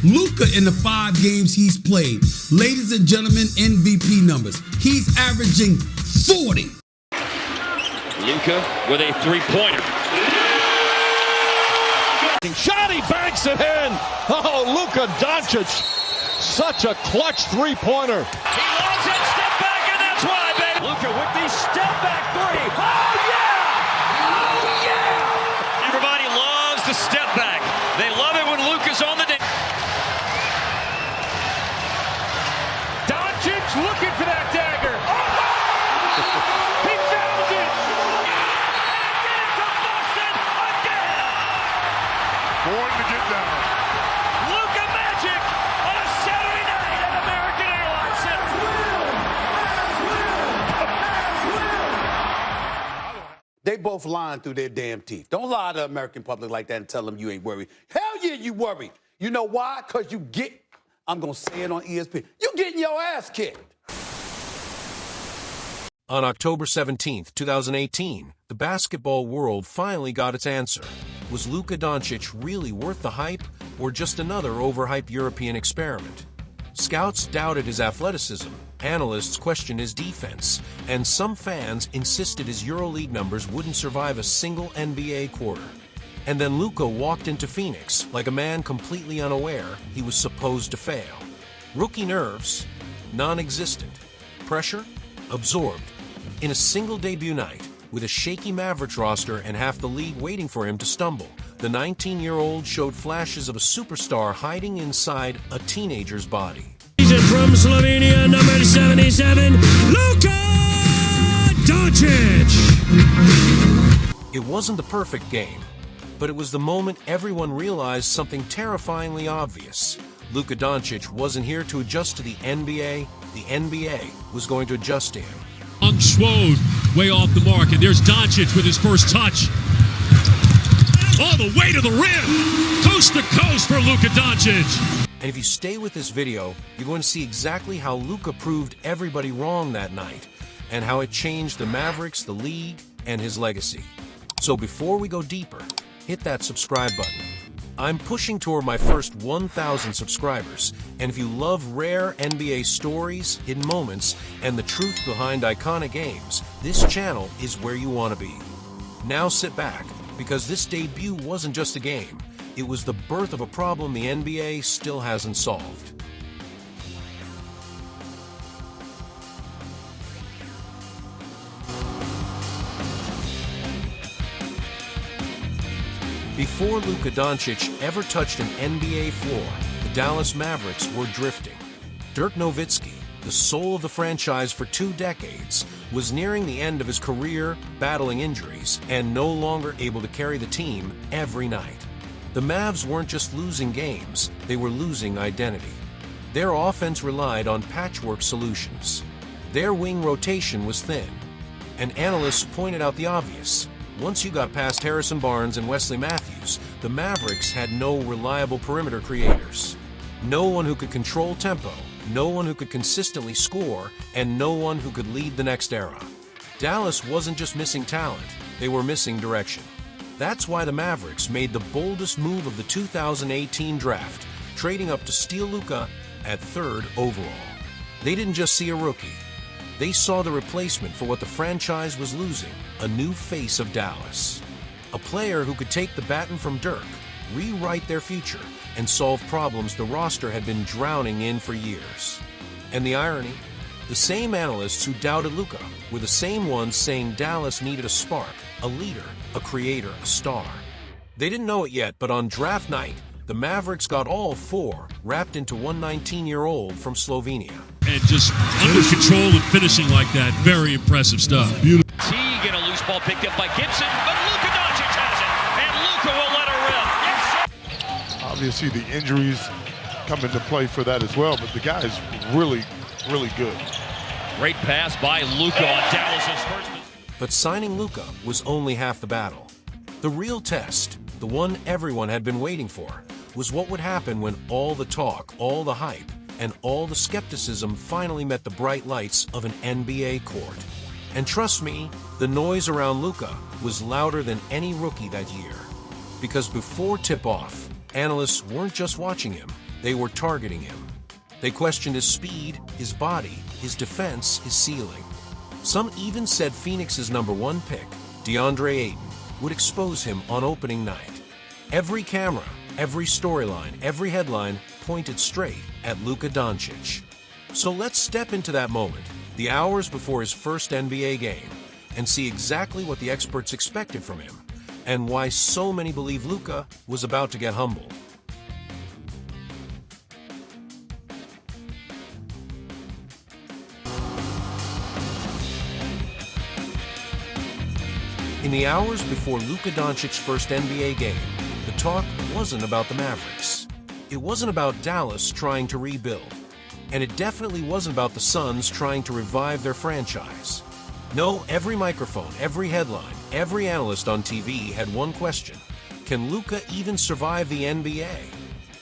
Luka in the 5 games he's played. Ladies and gentlemen, MVP numbers. He's averaging 40. Luka with a three-pointer. Shot, he banks it in. Oh, Luka Dončić. Such a clutch three-pointer. He loves it, step back, and that's why, baby. Luka with the step back three. Oh, yeah! Oh, yeah! Everybody loves the step back. They love it when Luka's on the day. Dončić looking for that dagger. Oh! He found it! And into Boston again! Going to get down. Luka Magic on a Saturday night at American Airlines Center. They both lying through their damn teeth. Don't lie to the American public like that and tell them you ain't worried. Hell yeah, you worried. You know why? Because you get, I'm going to say it on ESPN, you getting your ass kicked. On October 17, 2018, the basketball world finally got its answer. Was Luka Dončić really worth the hype, or just another overhyped European experiment? Scouts doubted his athleticism, analysts questioned his defense, and some fans insisted his EuroLeague numbers wouldn't survive a single NBA quarter. And then Luka walked into Phoenix like a man completely unaware he was supposed to fail. Rookie nerves? Non-existent. Pressure? Absorbed. In a single debut night, with a shaky Mavericks roster and half the league waiting for him to stumble, the 19-year-old showed flashes of a superstar hiding inside a teenager's body. From Slovenia, number 77, Luka Dončić! It wasn't the perfect game, but it was the moment everyone realized something terrifyingly obvious. Luka Dončić wasn't here to adjust to the NBA was going to adjust to him. Young Schwode way off the mark, and there's Dončić with his first touch. All the way to the rim, coast to coast for Luka Dončić. And if you stay with this video, you're going to see exactly how Luka proved everybody wrong that night, and how it changed the Mavericks, the league, and his legacy. So before we go deeper, hit that subscribe button. I'm pushing toward my first 1,000 subscribers, and if you love rare NBA stories, hidden moments, and the truth behind iconic games, this channel is where you want to be. Now sit back, because this debut wasn't just a game, it was the birth of a problem the NBA still hasn't solved. Before Luka Dončić ever touched an NBA floor, the Dallas Mavericks were drifting. Dirk Nowitzki, the soul of the franchise for 2 decades, was nearing the end of his career, battling injuries, and no longer able to carry the team every night. The Mavs weren't just losing games, they were losing identity. Their offense relied on patchwork solutions. Their wing rotation was thin. And analysts pointed out the obvious. Once you got past Harrison Barnes and Wesley Matthews, the Mavericks had no reliable perimeter creators. No one who could control tempo, no one who could consistently score, and no one who could lead the next era. Dallas wasn't just missing talent, they were missing direction. That's why the Mavericks made the boldest move of the 2018 draft, trading up to steal Luka at 3rd overall. They didn't just see a rookie. They saw the replacement for what the franchise was losing, a new face of Dallas. A player who could take the baton from Dirk, rewrite their future, and solve problems the roster had been drowning in for years. And the irony? The same analysts who doubted Luka were the same ones saying Dallas needed a spark, a leader, a creator, a star. They didn't know it yet, but on draft night, the Mavericks got all 4 wrapped into one 19-year-old from Slovenia. And just under control and finishing like that, very impressive stuff. Beautiful. Teague and a loose ball picked up by Gibson, but Luka Dončić has it, and Luka will let her rip. Yes, Obviously, the injuries come into play for that as well, but the guy is really, really good. Great pass by Luka on Dallas's first. But signing Luka was only half the battle. The real test, the one everyone had been waiting for, was what would happen when all the talk, all the hype, and all the skepticism finally met the bright lights of an NBA court. And trust me, the noise around Luka was louder than any rookie that year. Because before tip-off, analysts weren't just watching him, They were targeting him. They questioned his speed, his body, his defense, his ceiling. Some even said Phoenix's #1 pick, DeAndre Ayton, would expose him on opening night. Every camera, every storyline, every headline pointed straight at Luka Dončić. So let's step into that moment, the hours before his first NBA game, and see exactly what the experts expected from him, and why so many believe Luka was about to get humbled. In the hours before Luka Dončić's first NBA game, the talk wasn't about the Mavericks. It wasn't about Dallas trying to rebuild. And it definitely wasn't about the Suns trying to revive their franchise. No, every microphone, every headline, every analyst on TV had one question. Can Luka even survive the NBA?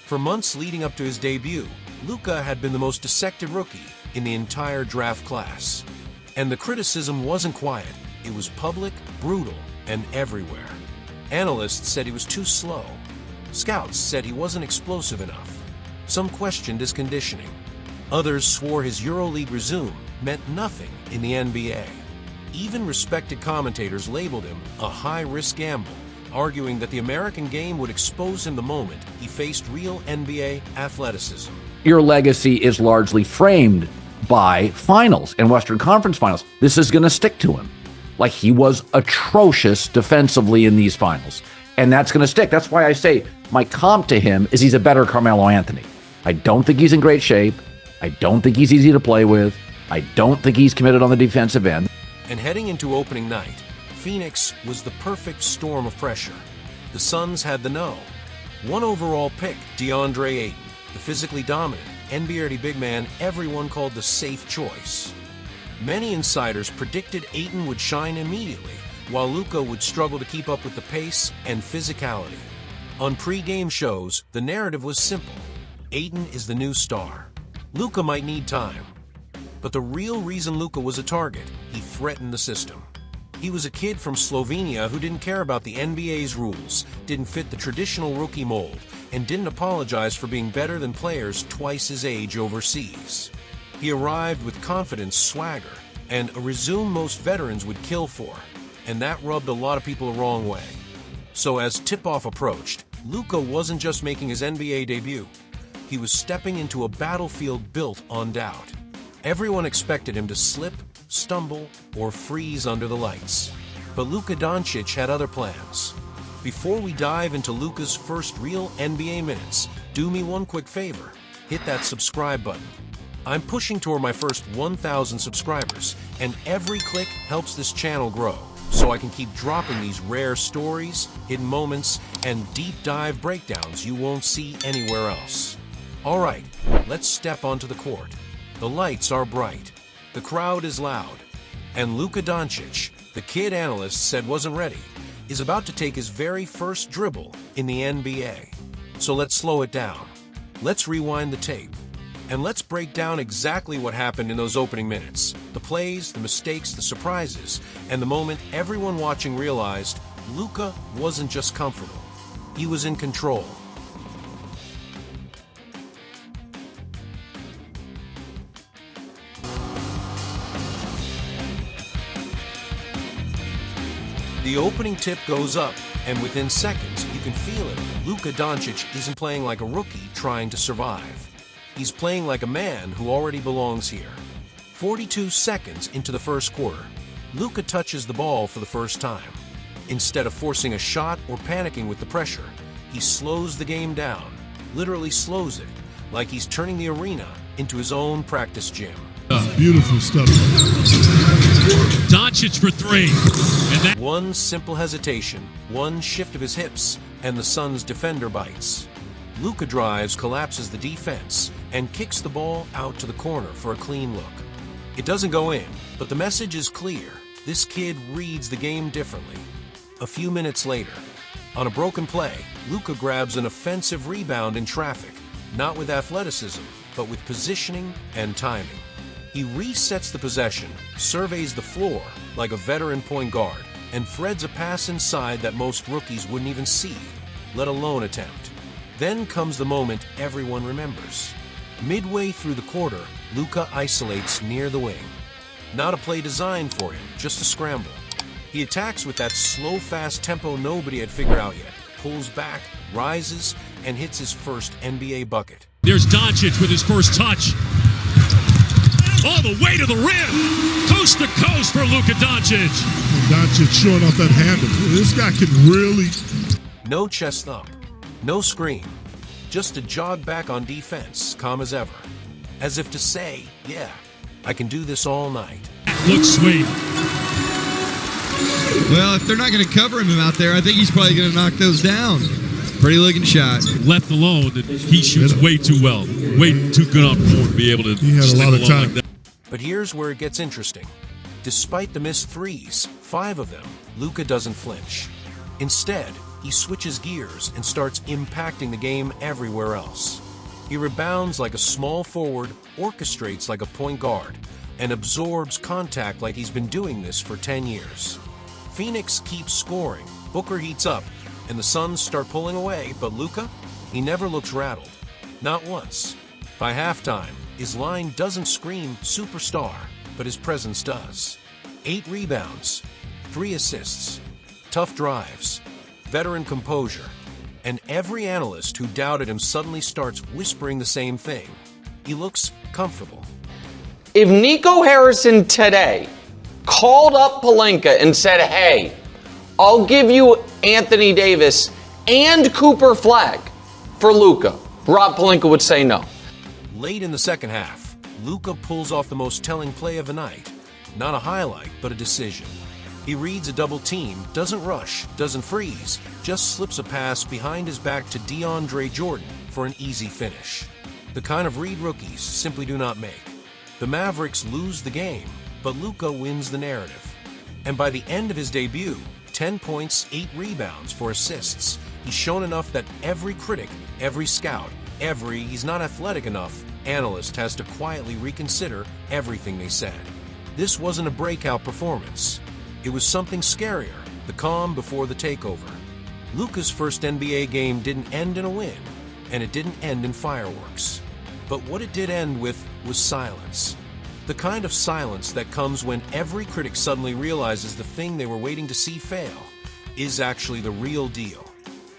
For months leading up to his debut, Luka had been the most dissected rookie in the entire draft class. And the criticism wasn't quiet. It was public, brutal, and everywhere. Analysts said he was too slow. Scouts said he wasn't explosive enough. Some questioned his conditioning. Others swore his EuroLeague resume meant nothing in the NBA. Even respected commentators labeled him a high-risk gamble, arguing that the American game would expose him the moment he faced real NBA athleticism. Your legacy is largely framed by finals and Western Conference finals. This is going to stick to him. Like, he was atrocious defensively in these finals, and that's going to stick. That's why I say my comp to him is he's a better Carmelo Anthony. I don't think he's in great shape. I don't think he's easy to play with. I don't think he's committed on the defensive end. And heading into opening night, Phoenix was the perfect storm of pressure. The Suns had the no. 1 overall pick, DeAndre Ayton, the physically dominant, NBA-ready big man everyone called the safe choice. Many insiders predicted Ayton would shine immediately, while Luka would struggle to keep up with the pace and physicality. On pre-game shows, the narrative was simple. Ayton is the new star. Luka might need time. But the real reason Luka was a target, he threatened the system. He was a kid from Slovenia who didn't care about the NBA's rules, didn't fit the traditional rookie mold, and didn't apologize for being better than players twice his age overseas. He arrived with confidence, swagger, and a resume most veterans would kill for, and that rubbed a lot of people the wrong way. So as tip-off approached, Luka wasn't just making his NBA debut. He was stepping into a battlefield built on doubt. Everyone expected him to slip, stumble, or freeze under the lights. But Luka Dončić had other plans. Before we dive into Luka's first real NBA minutes, do me one quick favor. Hit that subscribe button. I'm pushing toward my first 1,000 subscribers, and every click helps this channel grow, so I can keep dropping these rare stories, hidden moments, and deep dive breakdowns you won't see anywhere else. All right, let's step onto the court. The lights are bright, the crowd is loud, and Luka Dončić, the kid analysts said wasn't ready, is about to take his very first dribble in the NBA. So let's slow it down. Let's rewind the tape. And let's break down exactly what happened in those opening minutes. The plays, the mistakes, the surprises, and the moment everyone watching realized Luka wasn't just comfortable. He was in control. The opening tip goes up, and within seconds, you can feel it. Luka Dončić isn't playing like a rookie trying to survive. He's playing like a man who already belongs here. 42 seconds into the first quarter, Luka touches the ball for the first time. Instead of forcing a shot or panicking with the pressure, he slows the game down, literally slows it, like he's turning the arena into his own practice gym. Beautiful stuff. Dončić for 3. And that One simple hesitation, one shift of his hips, and the Suns' defender bites. Luka drives, collapses the defense, and kicks the ball out to the corner for a clean look. It doesn't go in, but the message is clear. This kid reads the game differently. A few minutes later, on a broken play, Luka grabs an offensive rebound in traffic, not with athleticism, but with positioning and timing. He resets the possession, surveys the floor like a veteran point guard, and threads a pass inside that most rookies wouldn't even see, let alone attempt. Then comes the moment everyone remembers. Midway through the quarter, Luka isolates near the wing. Not a play designed for him, just a scramble. He attacks with that slow, fast tempo nobody had figured out yet. Pulls back, rises, and hits his first NBA bucket. There's Dončić with his first touch. All the way to the rim. Coast to coast for Luka Dončić. Dončić showing off that handle. This guy can really... No chest thump, no scream. Just a jog back on defense, calm as ever. As if to say, yeah, I can do this all night. Looks sweet. Well, if they're not going to cover him out there, I think he's probably going to knock those down. Pretty looking shot. Left alone, he shoots way too well. Way too good on board to be able to He had a lot of time. like that. But here's where it gets interesting. Despite the missed threes, 5 of them, Luka doesn't flinch. Instead, he switches gears and starts impacting the game everywhere else. He rebounds like a small forward, orchestrates like a point guard, and absorbs contact like he's been doing this for 10 years. Phoenix keeps scoring, Booker heats up, and the Suns start pulling away, but Luka, he never looks rattled. Not once. By halftime, his line doesn't scream superstar, but his presence does. 8 rebounds, 3 assists, tough drives, veteran composure, and every analyst who doubted him suddenly starts whispering the same thing. He looks comfortable. If Nico Harrison today called up Pelinka and said, hey, I'll give you Anthony Davis and Cooper Flagg for Luka, Rob Pelinka would say no. Late in the second half, Luka pulls off the most telling play of the night. Not a highlight, but a decision. He reads a double team, doesn't rush, doesn't freeze, just slips a pass behind his back to DeAndre Jordan for an easy finish. The kind of read rookies simply do not make. The Mavericks lose the game, but Luka wins the narrative. And by the end of his debut, 10 points, 8 rebounds, 4 assists, he's shown enough that every critic, every scout, every he's not athletic enough analyst has to quietly reconsider everything they said. This wasn't a breakout performance. It was something scarier, the calm before the takeover. Luka's first NBA game didn't end in a win, and it didn't end in fireworks. But what it did end with was silence. The kind of silence that comes when every critic suddenly realizes the thing they were waiting to see fail is actually the real deal.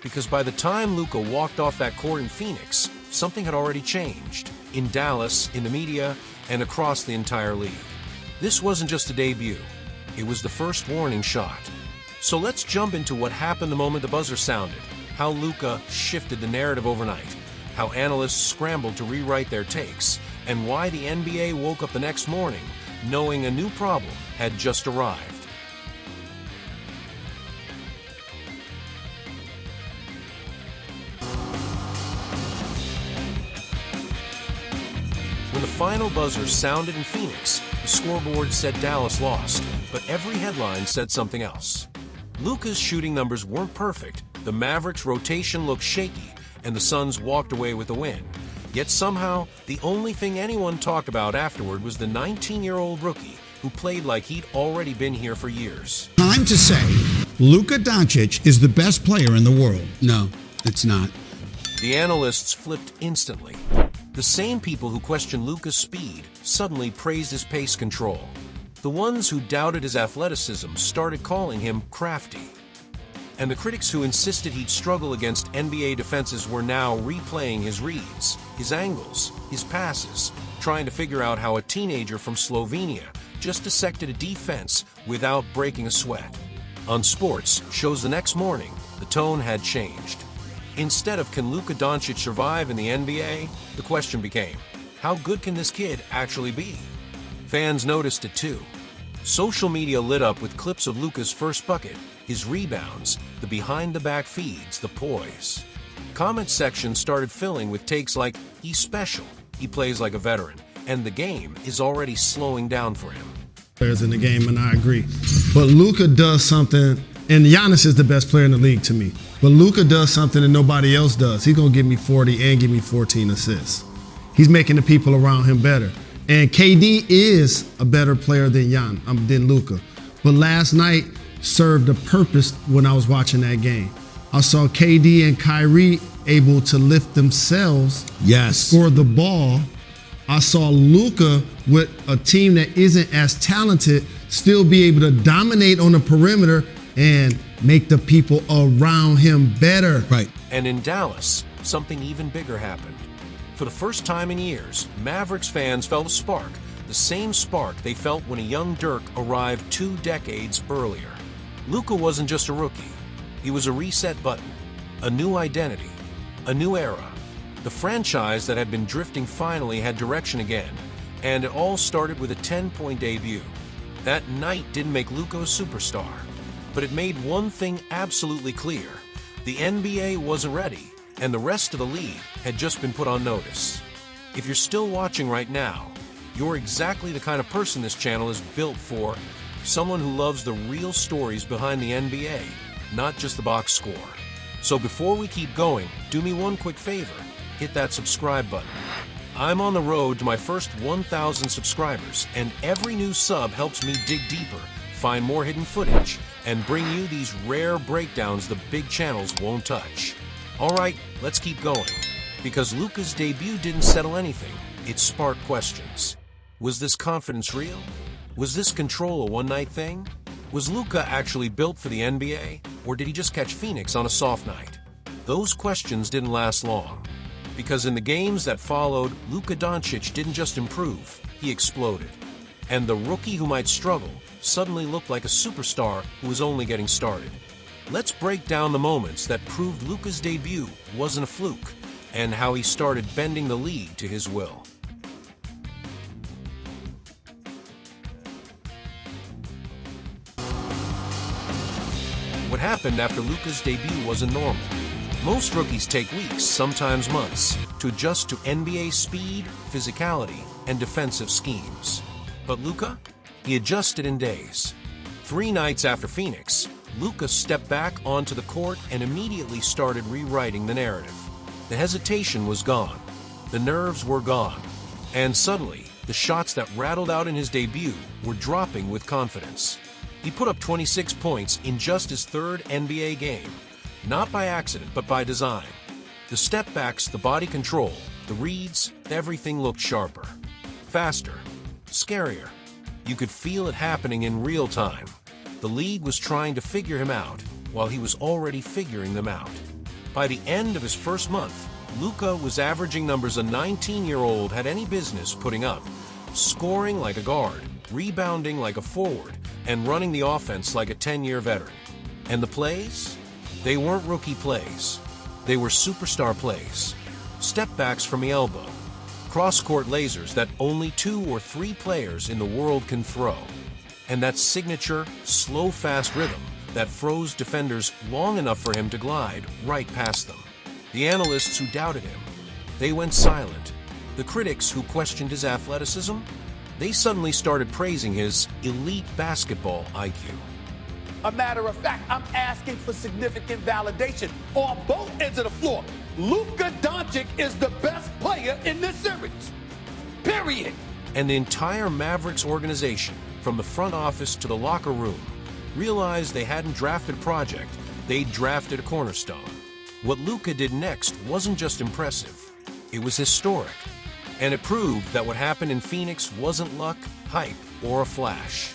Because by the time Luka walked off that court in Phoenix, something had already changed. In Dallas, in the media, and across the entire league. This wasn't just a debut. It was the first warning shot. So let's jump into what happened the moment the buzzer sounded, how Luka shifted the narrative overnight, how analysts scrambled to rewrite their takes, and why the NBA woke up the next morning knowing a new problem had just arrived. When the final buzzer sounded in Phoenix, the scoreboard said Dallas lost, but every headline said something else. Luka's shooting numbers weren't perfect, the Mavericks' rotation looked shaky, and the Suns walked away with a win. Yet somehow, the only thing anyone talked about afterward was the 19-year-old rookie who played like he'd already been here for years. Time to say, Luka Dončić is the best player in the world. No, it's not. The analysts flipped instantly. The same people who questioned Luka's speed suddenly praised his pace control. The ones who doubted his athleticism started calling him crafty. And the critics who insisted he'd struggle against NBA defenses were now replaying his reads, his angles, his passes, trying to figure out how a teenager from Slovenia just dissected a defense without breaking a sweat. On Sports shows the next morning, the tone had changed. Instead of can Luka Dončić survive in the NBA, the question became, how good can this kid actually be? Fans noticed it too. Social media lit up with clips of Luka's first bucket, his rebounds, the behind-the-back feeds, the poise. Comment sections started filling with takes like, he's special, he plays like a veteran, and the game is already slowing down for him. Players in the game, and I agree. But Luka does something, and Giannis is the best player in the league to me. But Luka does something that nobody else does. He's going to give me 40 and give me 14 assists. He's making the people around him better. And KD is a better player than Luka. But last night served a purpose when I was watching that game. I saw KD and Kyrie able to lift themselves, Yes. score the ball. I saw Luka with a team that isn't as talented still be able to dominate on the perimeter and make the people around him better. Right. And in Dallas, something even bigger happened. For the first time in years, Mavericks fans felt a spark, the same spark they felt when a young Dirk arrived 2 decades earlier. Luka wasn't just a rookie. He was a reset button, a new identity, a new era. The franchise that had been drifting finally had direction again, and it all started with a 10-point debut. That night didn't make Luka a superstar, but it made one thing absolutely clear. The NBA wasn't ready, and the rest of the league had just been put on notice. If you're still watching right now, you're exactly the kind of person this channel is built for. Someone who loves the real stories behind the NBA, not just the box score. So before we keep going, do me one quick favor. Hit that subscribe button. I'm on the road to my first 1,000 subscribers, and every new sub helps me dig deeper, find more hidden footage, and bring you these rare breakdowns the big channels won't touch. Alright, let's keep going. Because Luka's debut didn't settle anything, it sparked questions. Was this confidence real? Was this control a one-night thing? Was Luka actually built for the NBA, or did he just catch Phoenix on a soft night? Those questions didn't last long. Because in the games that followed, Luka Dončić didn't just improve, he exploded. And the rookie who might struggle suddenly looked like a superstar who was only getting started. Let's break down the moments that proved Luka's debut wasn't a fluke, and how he started bending the league to his will. What happened after Luka's debut wasn't normal. Most rookies take weeks, sometimes months, to adjust to NBA speed, physicality, and defensive schemes. But Luka? He adjusted in days. 3 nights after Phoenix, Luka stepped back onto the court and immediately started rewriting the narrative. The hesitation was gone. The nerves were gone. And suddenly, the shots that rattled out in his debut were dropping with confidence. He put up 26 points in just his 3rd NBA game. Not by accident, but by design. The step backs, the body control, the reads, everything looked sharper, faster, scarier. You could feel it happening in real time. The league was trying to figure him out, while he was already figuring them out. By the end of his first month, Luka was averaging numbers a 19-year-old had any business putting up, scoring like a guard, rebounding like a forward, and running the offense like a 10-year veteran. And the plays? They weren't rookie plays. They were superstar plays. Step backs from the elbow. Cross-court lasers that only 2 or 3 players in the world can throw. And that signature, slow, fast rhythm that froze defenders long enough for him to glide right past them. The analysts who doubted him, they went silent. The critics who questioned his athleticism, they suddenly started praising his elite basketball IQ. A matter of fact, I'm asking for significant validation on both ends of the floor. Luka Dončić is the best player in this series. Period. And the entire Mavericks organization, from the front office to the locker room, realized they hadn't drafted a project, they'd drafted a cornerstone. What Luka did next wasn't just impressive, it was historic. And it proved that what happened in Phoenix wasn't luck, hype, or a flash.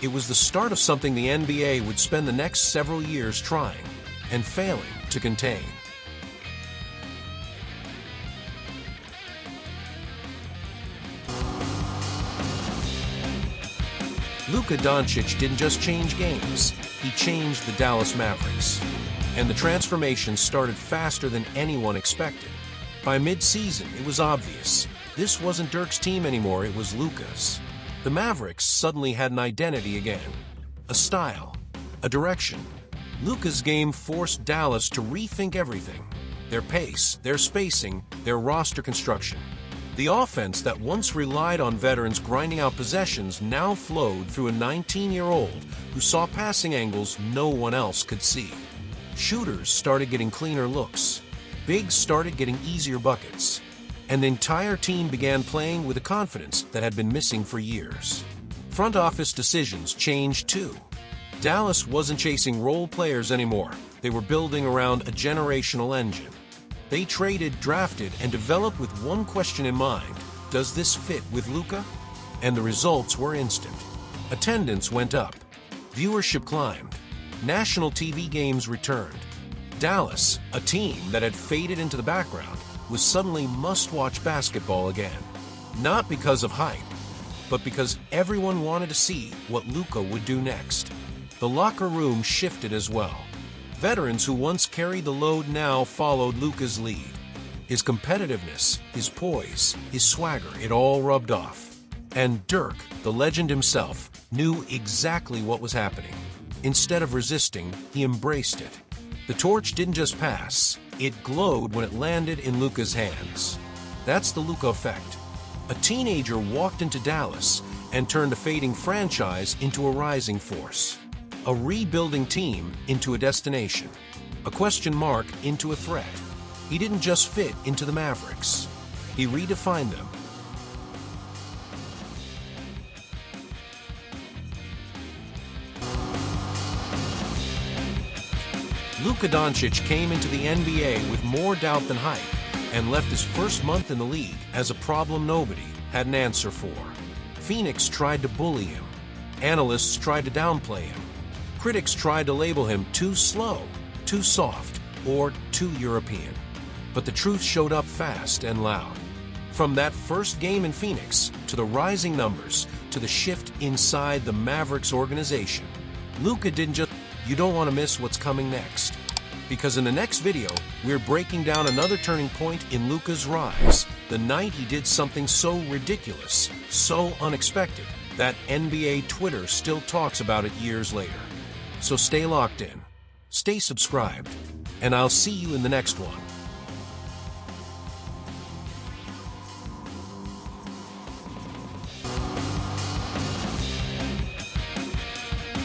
It was the start of something the NBA would spend the next several years trying and failing to contain. Luka Dončić didn't just change games, he changed the Dallas Mavericks. And the transformation started faster than anyone expected. By mid-season, it was obvious. This wasn't Dirk's team anymore, it was Luka's. The Mavericks suddenly had an identity again, a style, a direction. Luka's game forced Dallas to rethink everything, their pace, their spacing, their roster construction. The offense that once relied on veterans grinding out possessions now flowed through a 19-year-old who saw passing angles no one else could see. Shooters started getting cleaner looks, bigs started getting easier buckets. And the entire team began playing with a confidence that had been missing for years. Front office decisions changed too. Dallas wasn't chasing role players anymore. They were building around a generational engine. They traded, drafted, and developed with one question in mind: does this fit with Luka? And the results were instant. Attendance went up. Viewership climbed. National TV games returned. Dallas, a team that had faded into the background, was suddenly must-watch basketball again. Not because of hype, but because everyone wanted to see what Luka would do next. The locker room shifted as well. Veterans who once carried the load now followed Luka's lead. His competitiveness, his poise, his swagger, it all rubbed off. And Dirk, the legend himself, knew exactly what was happening. Instead of resisting, he embraced it. The torch didn't just pass, it glowed when it landed in Luka's hands. That's the Luka effect. A teenager walked into Dallas and turned a fading franchise into a rising force. A rebuilding team into a destination. A question mark into a threat. He didn't just fit into the Mavericks. He redefined them. Luka Dončić came into the NBA with more doubt than hype and left his first month in the league as a problem nobody had an answer for. Phoenix tried to bully him. Analysts tried to downplay him. Critics tried to label him too slow, too soft, or too European. But the truth showed up fast and loud. From that first game in Phoenix, to the rising numbers, to the shift inside the Mavericks organization, Luka didn't just... You don't want to miss what's coming next. Because in the next video, we're breaking down another turning point in Luka's rise. The night he did something so ridiculous, so unexpected, that NBA Twitter still talks about it years later. So stay locked in, stay subscribed, and I'll see you in the next one.